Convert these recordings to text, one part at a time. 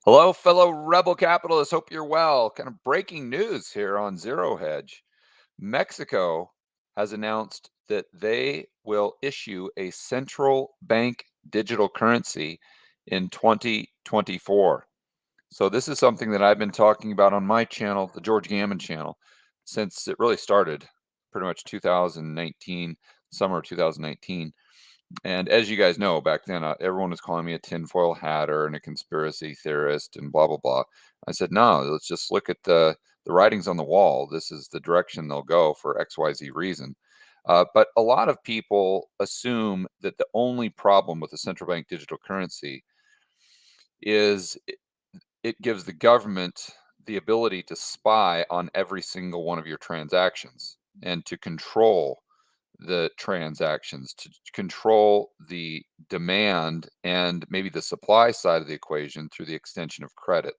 Hello, fellow rebel capitalists. Hope you're well. Kind of breaking news here on Zero Hedge. Mexico has announced that they will issue a central bank digital currency in 2024. So, this is something that I've been talking about on my channel, the George Gammon channel, since it really started pretty much 2019, summer of 2019. And as you guys know, back then, everyone was calling me a tinfoil hatter and a conspiracy theorist and blah, blah, blah. I said, no, let's just look at the writings on the wall. This is the direction they'll go for XYZ reason. But a lot of people assume that the only problem with the central bank digital currency is it gives the government the ability to spy on every single one of your transactions and to control the transactions, to control the demand and maybe the supply side of the equation through the extension of credit.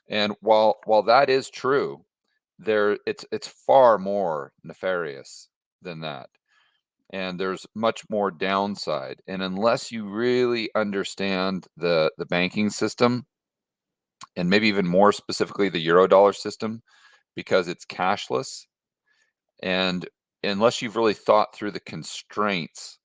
And while that is true, it's far more nefarious than that. And there's much more downside. And unless you really understand the banking system, and maybe even more specifically the Eurodollar system, because it's cashless, and unless you've really thought through the constraints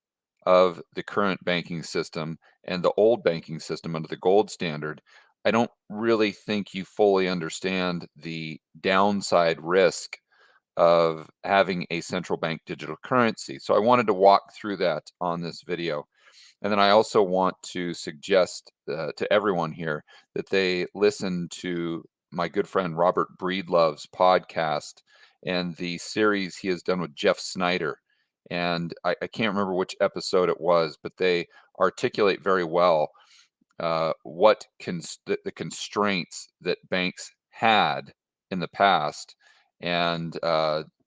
of the current banking system and the old banking system under the gold standard, I don't really think you fully understand the downside risk of having a central bank digital currency. So I wanted to walk through that on this video. And then I also want to suggest to everyone here that they listen to my good friend Robert Breedlove's podcast and the series he has done with Jeff Snyder. And I can't remember which episode it was, but they articulate very well the constraints that banks had in the past, and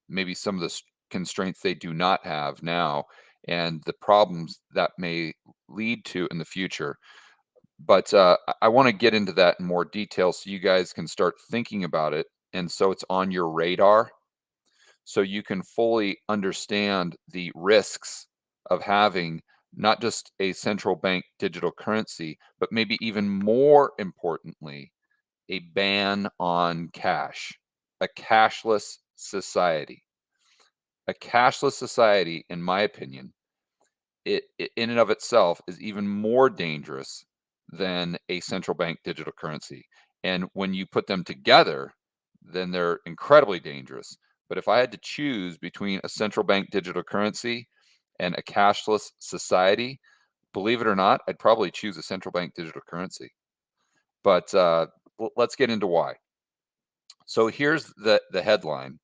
maybe some of the constraints they do not have now, and the problems that may lead to in the future. But I want to get into that in more detail so you guys can start thinking about it, and so it's on your radar, so you can fully understand the risks of having not just a central bank digital currency, but maybe even more importantly, a ban on cash, a cashless society. A cashless society, in my opinion, it in and of itself is even more dangerous than a central bank digital currency. And when you put them together, then they're incredibly dangerous. But if I had to choose between a central bank digital currency and a cashless society, believe it or not, I'd probably choose a central bank digital currency. But let's get into why. So here's the headline.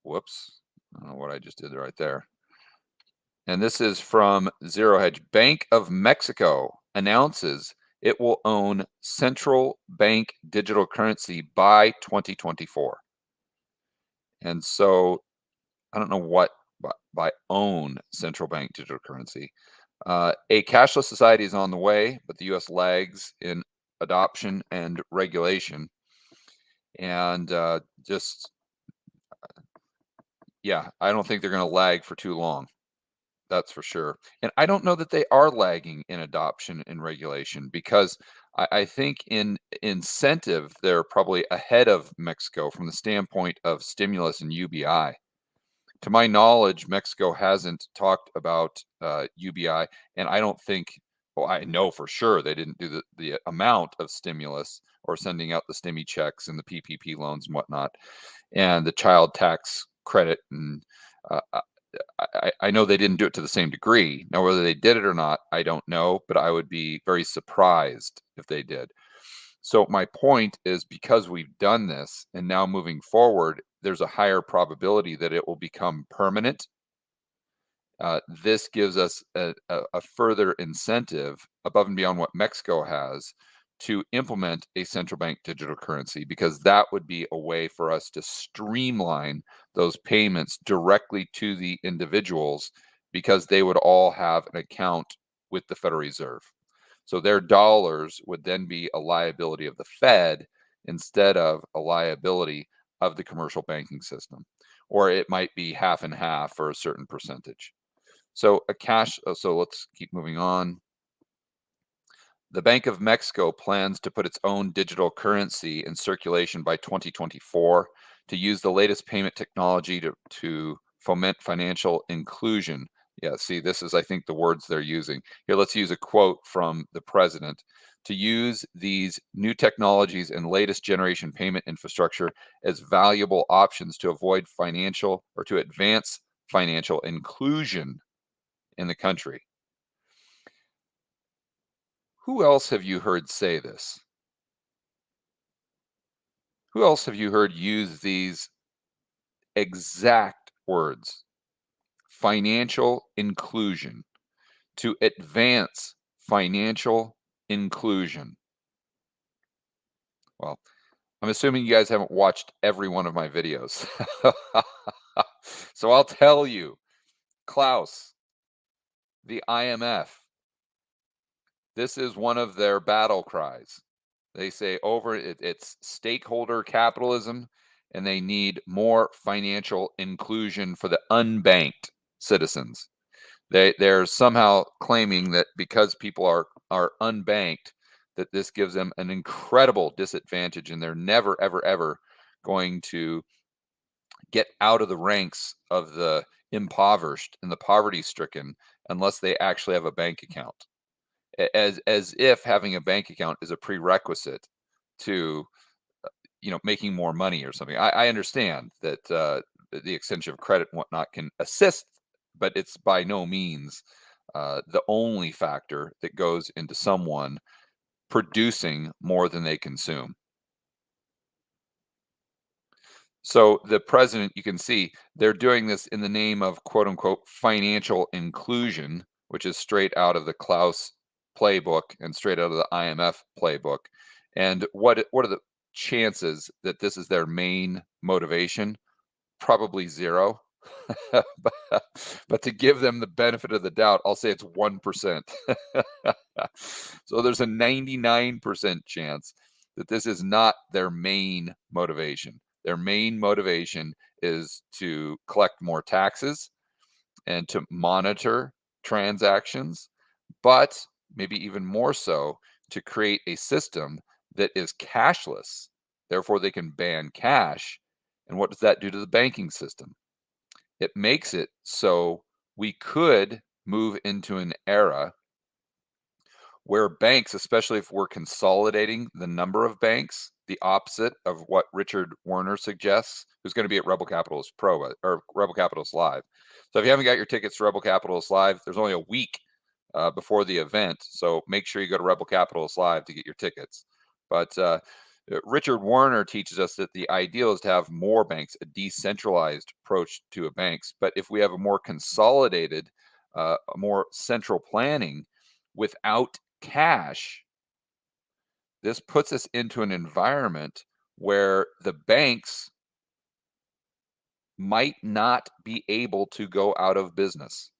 Whoops, I don't know what I just did right there. And this is from Zero Hedge. Bank of Mexico announces it will own central bank digital currency by 2024. And so I don't know what by own central bank digital currency. A cashless society is on the way, but the U.S. lags in adoption and regulation. And yeah, I don't think they're going to lag for too long. That's for sure. And I don't know that they are lagging in adoption and regulation, because I think in incentive, they're probably ahead of Mexico from the standpoint of stimulus and UBI. To my knowledge, Mexico hasn't talked about UBI, and I don't think, well, I know for sure they didn't do the amount of stimulus or sending out the stimmy checks and the PPP loans and whatnot, and the child tax credit. And uh, I know they didn't do it to the same degree. Now, whether they did it or not, I don't know, but I would be very surprised if they did. So my point is, because we've done this and now moving forward, there's a higher probability that it will become permanent. This gives us a further incentive above and beyond what Mexico has to implement a central bank digital currency, because that would be a way for us to streamline those payments directly to the individuals, because they would all have an account with the Federal Reserve. So their dollars would then be a liability of the Fed instead of a liability of the commercial banking system, or it might be half and half for a certain percentage. So so let's keep moving on. The Bank of Mexico plans to put its own digital currency in circulation by 2024 to use the latest payment technology to foment financial inclusion. Yeah, see, this is, I think, the words they're using. Here, let's use a quote from the president. To use these new technologies and latest generation payment infrastructure as valuable options to avoid financial or to advance financial inclusion in the country. Who else have you heard say this? Who else have you heard use these exact words? Financial inclusion, to advance financial inclusion. Well, I'm assuming you guys haven't watched every one of my videos. So I'll tell you, Klaus, the IMF, this is one of their battle cries. They say it's stakeholder capitalism, and they need more financial inclusion for the unbanked citizens. They're somehow claiming that because people are unbanked, that this gives them an incredible disadvantage, and they're never ever ever going to get out of the ranks of the impoverished and the poverty stricken unless they actually have a bank account. As if having a bank account is a prerequisite to making more money or something. I understand that the extension of credit and whatnot can assist, but it's by no means the only factor that goes into someone producing more than they consume. So the president, you can see they're doing this in the name of quote unquote financial inclusion, which is straight out of the Klaus playbook and straight out of the IMF playbook. And what are the chances that this is their main motivation? Probably zero. but, but to give them the benefit of the doubt, I'll say it's 1%. So there's a 99% chance that this is not their main motivation. Their main motivation is to collect more taxes and to monitor transactions, but maybe even more so to create a system that is cashless. Therefore, they can ban cash. And what does that do to the banking system? It makes it so we could move into an era where banks, especially if we're consolidating the number of banks, the opposite of what Richard Werner suggests, who's going to be at Rebel Capitalist Pro or Rebel Capitalist Live. So if you haven't got your tickets to Rebel Capitalist Live, there's only a week before the event. So make sure you go to Rebel Capitalist Live to get your tickets. But Richard Werner teaches us that the ideal is to have more banks, a decentralized approach to a banks. But if we have a more consolidated, a more central planning without cash, this puts us into an environment where the banks might not be able to go out of business.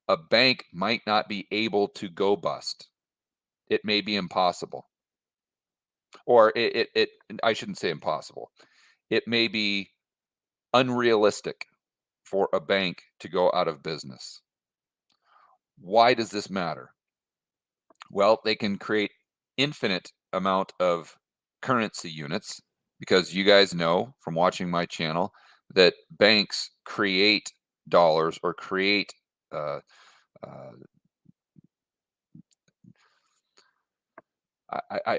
A bank might not be able to go bust. It may be impossible. Or I shouldn't say impossible. It may be unrealistic for a bank to go out of business. Why does this matter? Well, they can create infinite amount of currency units because you guys know from watching my channel that banks create dollars or create uh, uh,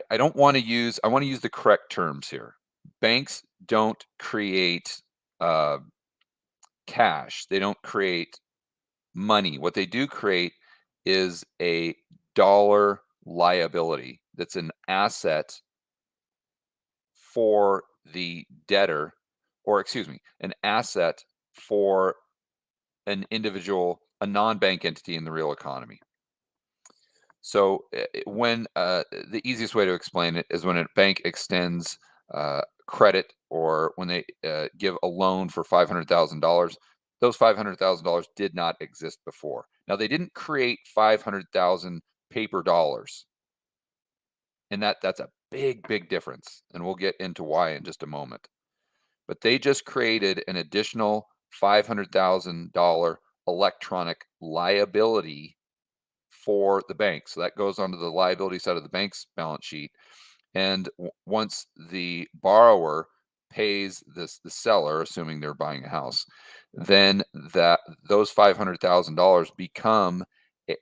I don't want to use, I want to use the correct terms here. Banks don't create uh, cash. They don't create money. What they do create is a dollar liability that's an asset for the debtor, or excuse me, an asset for an individual, a non-bank entity in the real economy. So when the easiest way to explain it is when a bank extends credit or when they give a loan for $500,000, those $500,000 did not exist before. Now they didn't create 500,000 paper dollars, and that's a big difference, and we'll get into why in just a moment. But they just created an additional $500,000 electronic liability for the bank. So that goes onto the liability side of the bank's balance sheet. And once the borrower pays the seller, assuming they're buying a house, then that those $500,000 become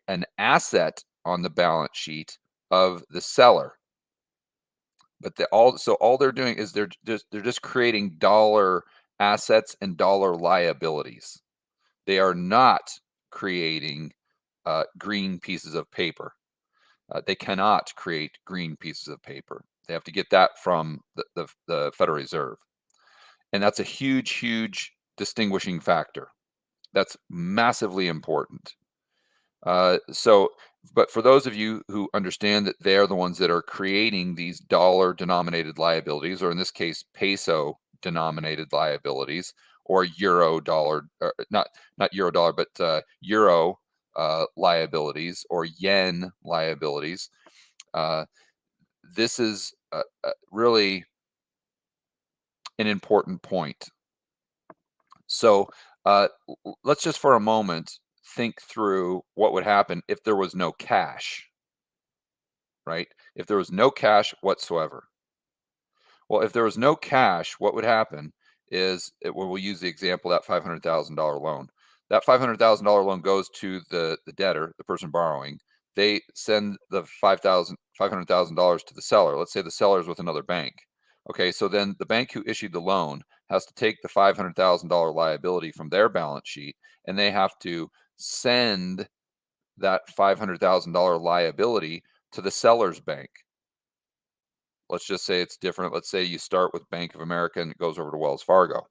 an asset on the balance sheet of the seller. But all they're doing is they're just creating dollar assets and dollar liabilities. They are not creating green pieces of paper. They cannot create green pieces of paper. They have to get that from the Federal Reserve. And that's a huge, huge distinguishing factor. That's massively important. So, but for those of you who understand that they are the ones that are creating these dollar denominated liabilities, or in this case, peso denominated liabilities, or euro dollar, or not euro dollar, but euro liabilities, or yen liabilities, this is really an important point. So let's just for a moment think through what would happen if there was no cash, right? If there was no cash whatsoever. Well, if there was no cash, what would happen is, we'll use the example, that $500,000 loan. That $500,000 loan goes to the debtor, the person borrowing. They send the $500,000 to the seller. Let's say the seller is with another bank. Okay, so then the bank who issued the loan has to take the $500,000 liability from their balance sheet, and they have to send that $500,000 liability to the seller's bank. Let's just say it's different. Let's say you start with Bank of America and it goes over to Wells Fargo.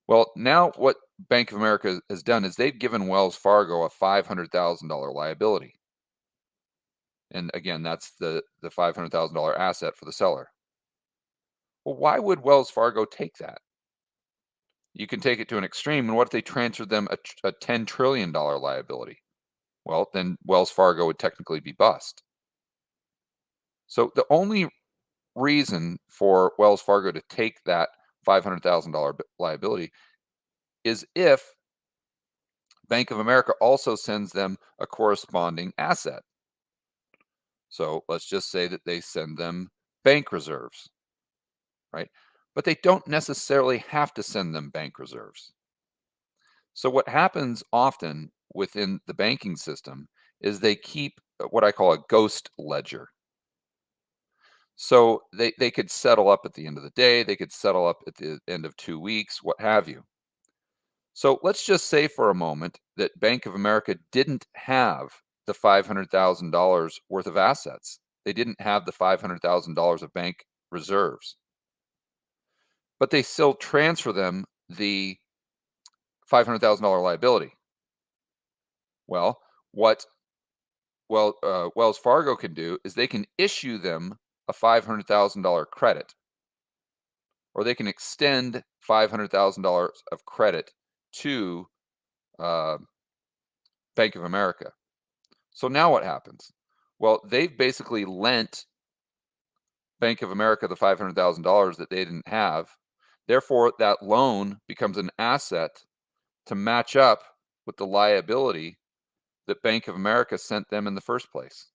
Well, now what Bank of America has done is they've given Wells Fargo a $500,000 liability. And again, that's the $500,000 asset for the seller. Well, why would Wells Fargo take that? You can take it to an extreme. And what if they transferred them a $10 trillion liability? Well, then Wells Fargo would technically be bust. So the only reason for Wells Fargo to take that $500,000 liability is if Bank of America also sends them a corresponding asset. So let's just say that they send them bank reserves, right? But they don't necessarily have to send them bank reserves. So what happens often within the banking system is they keep what I call a ghost ledger. So they could settle up at the end of the day, they could settle up at the end of 2 weeks, what have you. So let's just say for a moment that Bank of America didn't have the $500,000 worth of assets. They didn't have the $500,000 of bank reserves, but they still transfer them the $500,000 liability. Well, what Wells Fargo can do is they can issue them a $500,000 credit, or they can extend $500,000 of credit to uh, Bank of America. So now what happens? Well, they've basically lent Bank of America the $500,000 that they didn't have. Therefore, that loan becomes an asset to match up with the liability that Bank of America sent them in the first place.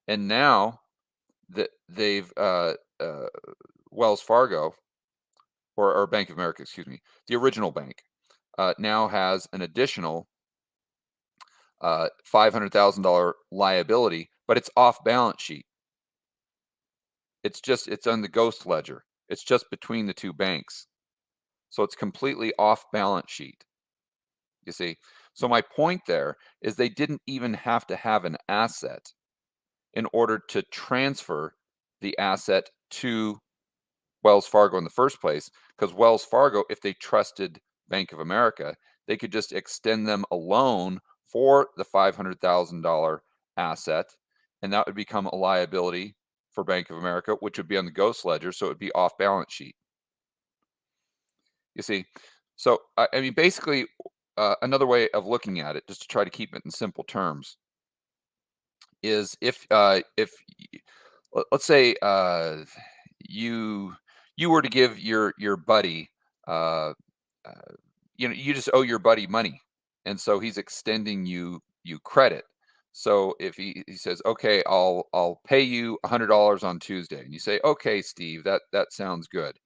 And now that they've Wells Fargo, or Bank of America, excuse me, the original bank, now has an additional $500,000 liability, but it's off balance sheet. It's on the ghost ledger. It's just between the two banks. So it's completely off balance sheet. You see? So my point there is they didn't even have to have an asset in order to transfer the asset to Wells Fargo in the first place, because Wells Fargo, if they trusted Bank of America, they could just extend them a loan for the $500,000 asset, and that would become a liability for Bank of America, which would be on the ghost ledger, so it would be off balance sheet. You see, so I mean, basically, another way of looking at it, just to try to keep it in simple terms, is let's say you were to give your buddy, uh, you just owe your buddy money, and so he's extending you credit. So if he says, okay, I'll pay you $100 on Tuesday, and you say, okay, Steve, that sounds good.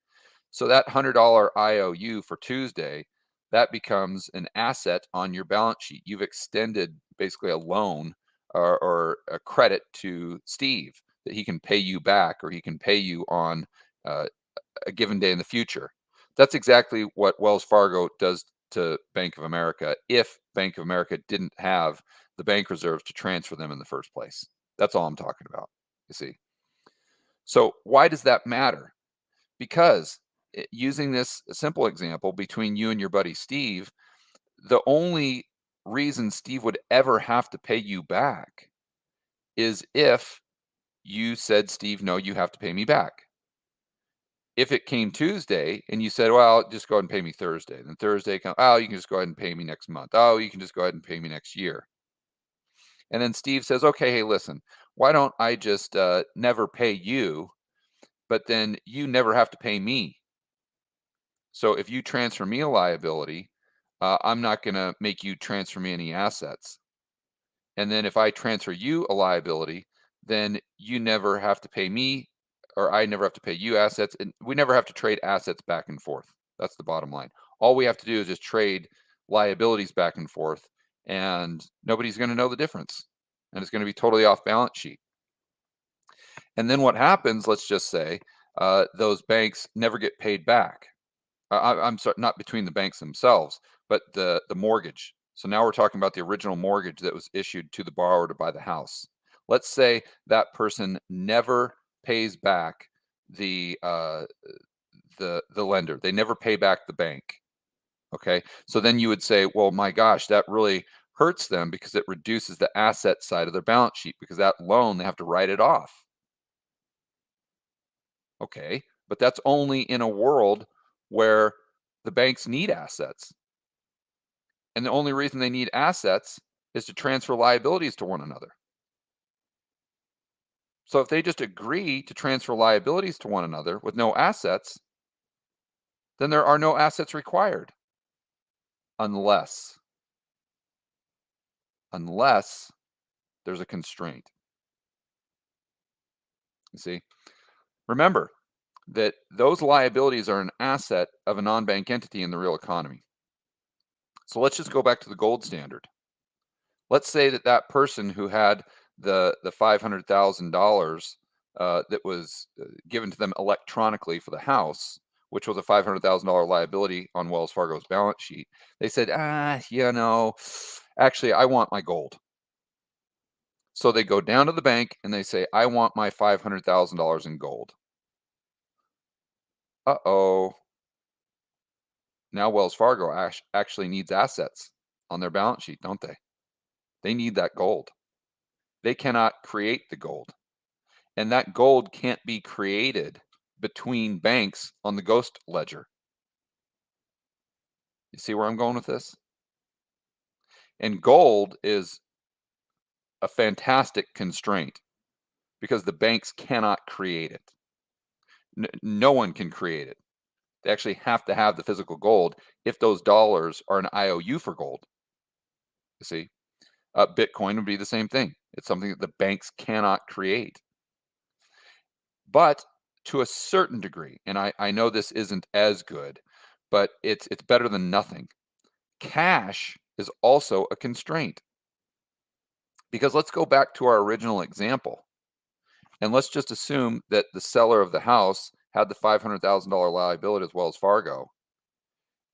So that $100 IOU for Tuesday, that becomes an asset on your balance sheet. You've extended basically a loan or a credit to Steve that he can pay you back, or he can pay you on uh, a given day in the future. That's exactly what Wells Fargo does to Bank of America if Bank of America didn't have the bank reserves to transfer them in the first place. That's all I'm talking about, you see. So why does that matter? Because using this simple example between you and your buddy Steve, the only reason Steve would ever have to pay you back is if you said, Steve, no, you have to pay me back. If it came Tuesday and you said, well, just go ahead and pay me Thursday, then Thursday comes, oh, you can just go ahead and pay me next month. Oh, you can just go ahead and pay me next year. And then Steve says, okay, hey, listen, why don't I just never pay you, but then you never have to pay me? So if you transfer me a liability, I'm not going to make you transfer me any assets. And then if I transfer you a liability, then you never have to pay me, or I never have to pay you assets. And we never have to trade assets back and forth. That's the bottom line. All we have to do is just trade liabilities back and forth, and nobody's going to know the difference. And it's going to be totally off balance sheet. And then what happens, let's just say, those banks never get paid back. I'm sorry, not between the banks themselves, but the mortgage. So now we're talking about the original mortgage that was issued to the borrower to buy the house. Let's say that person never pays back the the lender. They never pay back the bank. Okay, so then you would say, well, my gosh, that really hurts them because it reduces the asset side of their balance sheet, because that loan they have to write it off. Okay, but that's only in a world where the banks need assets. And the only reason they need assets is to transfer liabilities to one another. So if they just agree to transfer liabilities to one another with no assets, then there are no assets required unless unless there's a constraint. You see? Remember that those liabilities are an asset of a non-bank entity in the real economy. So let's just go back to the gold standard. Let's say that that person who had the $500,000 that was given to them electronically for the house, which was a $500,000 liability on Wells Fargo's balance sheet. They said, actually, I want my gold. So they go down to the bank and they say, I want my $500,000 in gold. Uh-oh. Now Wells Fargo actually needs assets on their balance sheet, don't they? They need that gold. They cannot create the gold. And that gold can't be created between banks on the ghost ledger. You see where I'm going with this? And gold is a fantastic constraint because the banks cannot create it. No one can create it. They actually have to have the physical gold if those dollars are an IOU for gold. You see, Bitcoin would be the same thing. It's something that the banks cannot create. But to a certain degree, and I know this isn't as good, but it's better than nothing. Cash is also a constraint. Because let's go back to our original example, and let's just assume that the seller of the house had the $500,000 liability as Wells Fargo,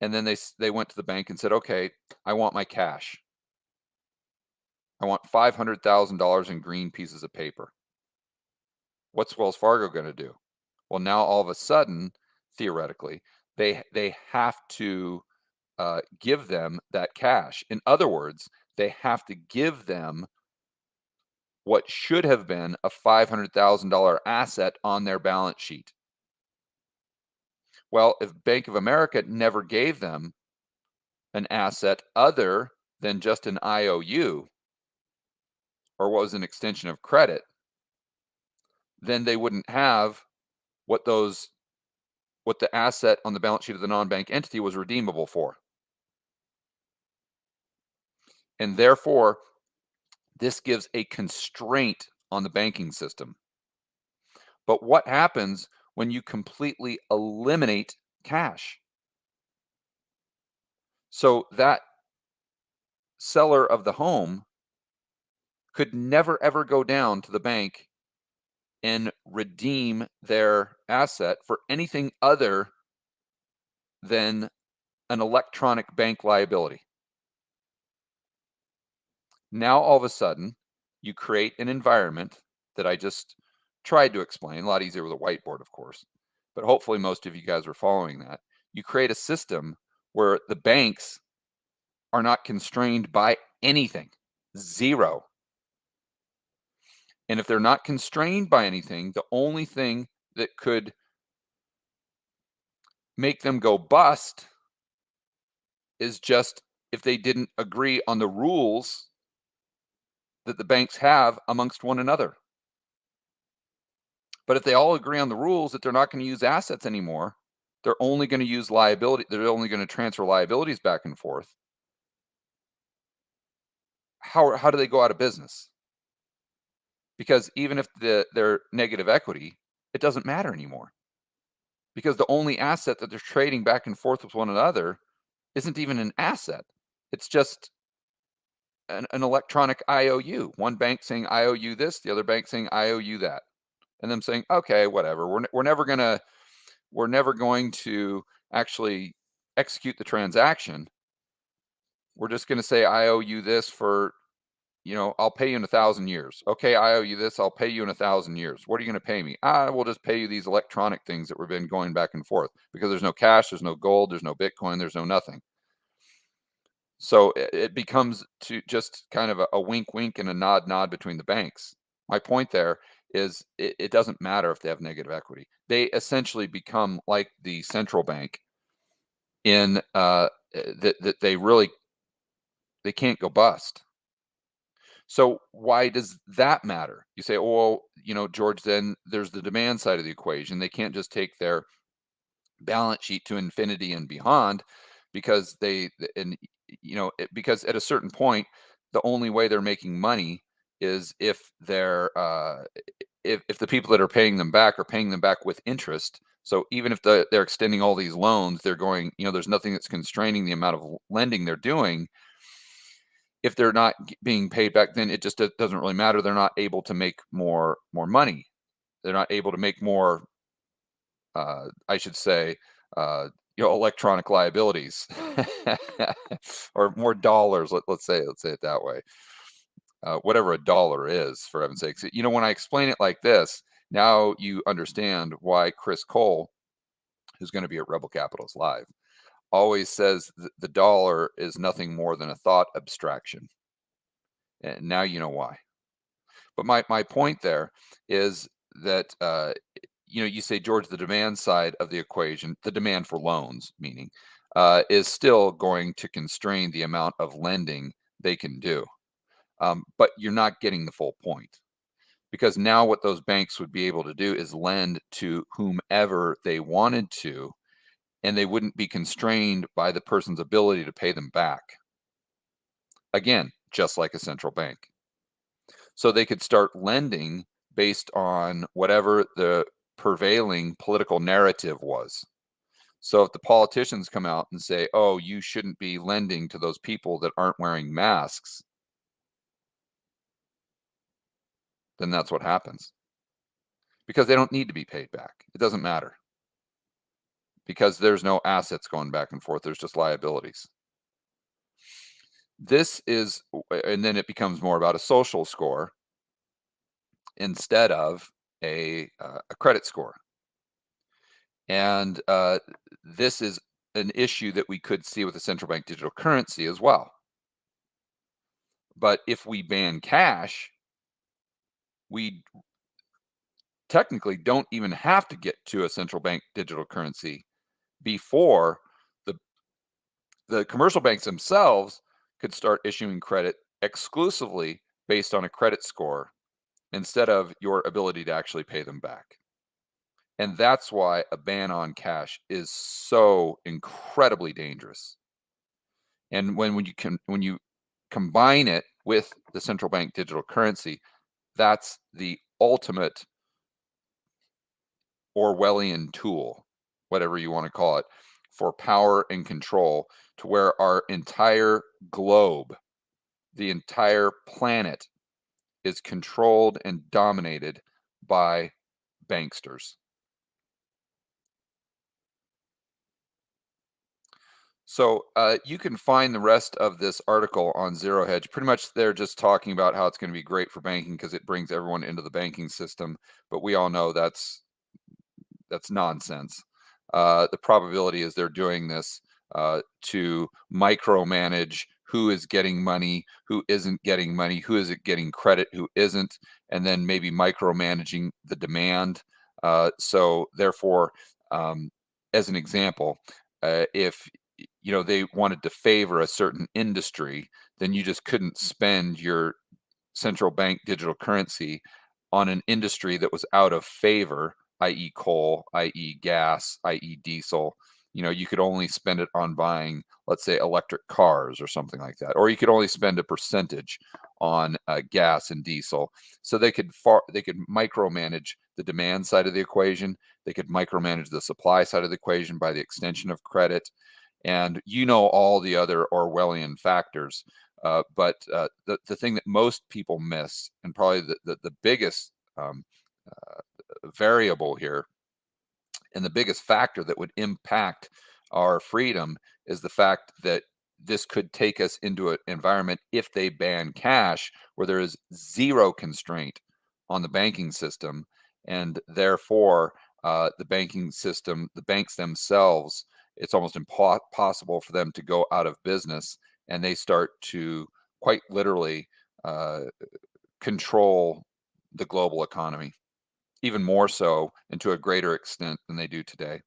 and then they went to the bank and said, okay, I want my cash. I want $500,000 in green pieces of paper. What's Wells Fargo going to do? Well, now all of a sudden, theoretically, they have to give them that cash. In other words, they have to give them what should have been a $500,000 asset on their balance sheet. Well, if Bank of America never gave them an asset other than just an IOU, or what was an extension of credit, then they wouldn't have what the asset on the balance sheet of the non-bank entity was redeemable for. And therefore, This gives a constraint on the banking system. But what happens when you completely eliminate cash? So that seller of the home could never ever go down to the bank and redeem their asset for anything other than an electronic bank liability. Now, all of a sudden, you create an environment that I just tried to explain, a lot easier with a whiteboard, of course, but hopefully most of you guys are following that. You create a system where the banks are not constrained by anything, zero. And if they're not constrained by anything, the only thing that could make them go bust is just if they didn't agree on the rules that the banks have amongst one another. But if they all agree on the rules that they're not going to use assets anymore, they're only going to use liability, they're only going to transfer liabilities back and forth. How do they go out of business? Because even if they're negative equity, it doesn't matter anymore. Because the only asset that they're trading back and forth with one another isn't even an asset. It's just an electronic IOU. One bank saying I owe you this, the other bank saying I owe you that, and them saying okay, whatever. We're never going to actually execute the transaction. We're just going to say I owe you this for, I'll pay you in 1,000 years. Okay, I owe you this. I'll pay you in 1,000 years. What are you going to pay me? We'll just pay you these electronic things that we've been going back and forth because there's no cash, there's no gold, there's no Bitcoin, there's no nothing. So it becomes to just kind of a wink, wink and a nod, nod between the banks. My point there is it doesn't matter if they have negative equity. They essentially become like the central bank in that they can't go bust. So why does that matter? You say, oh, well, George, then there's the demand side of the equation. They can't just take their balance sheet to infinity and beyond because because at a certain point the only way they're making money is if if the people that are paying them back are paying them back with interest. So even if they're extending all these loans, they're going, there's nothing that's constraining the amount of lending they're doing. If they're not being paid back, then it just doesn't really matter. They're not able to make more money. They're not able to make more, I should say, electronic liabilities or more dollars. Let's say it that way. Whatever a dollar is, for heaven's sakes. When I explain it like this, now you understand why Chris Cole, who's going to be at Rebel Capitals Live, always says the dollar is nothing more than a thought abstraction. And now you know why. But my point there is that you say, George, the demand side of the equation, the demand for loans, meaning, is still going to constrain the amount of lending they can do. But you're not getting the full point, because now what those banks would be able to do is lend to whomever they wanted to, and they wouldn't be constrained by the person's ability to pay them back. Again, just like a central bank. So they could start lending based on whatever the prevailing political narrative was. So if the politicians come out and say, oh, you shouldn't be lending to those people that aren't wearing masks, then that's what happens. Because they don't need to be paid back. It doesn't matter. Because there's no assets going back and forth. There's just liabilities. This is, and then it becomes more about a social score instead of a credit score. And this is an issue that we could see with the central bank digital currency as well. But if we ban cash, we technically don't even have to get to a central bank digital currency before the commercial banks themselves could start issuing credit exclusively based on a credit score instead of your ability to actually pay them back. And that's why a ban on cash is so incredibly dangerous. And when you combine it with the central bank digital currency, that's the ultimate Orwellian tool, whatever you want to call it, for power and control, to where our entire globe, the entire planet, is controlled and dominated by banksters. So you can find the rest of this article on Zero Hedge. Pretty much, they're just talking about how it's going to be great for banking because it brings everyone into the banking system. But we all know that's nonsense. The probability is they're doing this to micromanage who is getting money, who isn't getting money, who is it getting credit, who isn't, and then maybe micromanaging the demand. So therefore, um, as an example, if they wanted to favor a certain industry, then you just couldn't spend your central bank digital currency on an industry that was out of favor, i.e., coal, i.e., gas, i.e., diesel. You could only spend it on buying, let's say, electric cars or something like that, or you could only spend a percentage on gas and diesel. So they could micromanage the demand side of the equation. They could micromanage the supply side of the equation by the extension of credit, and all the other Orwellian factors. But the thing that most people miss, and probably the biggest variable here, and the biggest factor that would impact our freedom, is the fact that this could take us into an environment, if they ban cash, where there is zero constraint on the banking system, and therefore the banking system, the banks themselves, it's almost impossible for them to go out of business, and they start to quite literally uh, control the global economy, even more so and to a greater extent than they do today.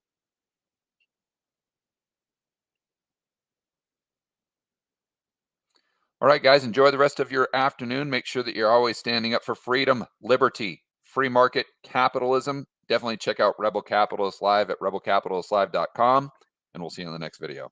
All right, guys, enjoy the rest of your afternoon. Make sure that you're always standing up for freedom, liberty, free market capitalism. Definitely check out Rebel Capitalist Live at rebelcapitalistlive.com, and we'll see you in the next video.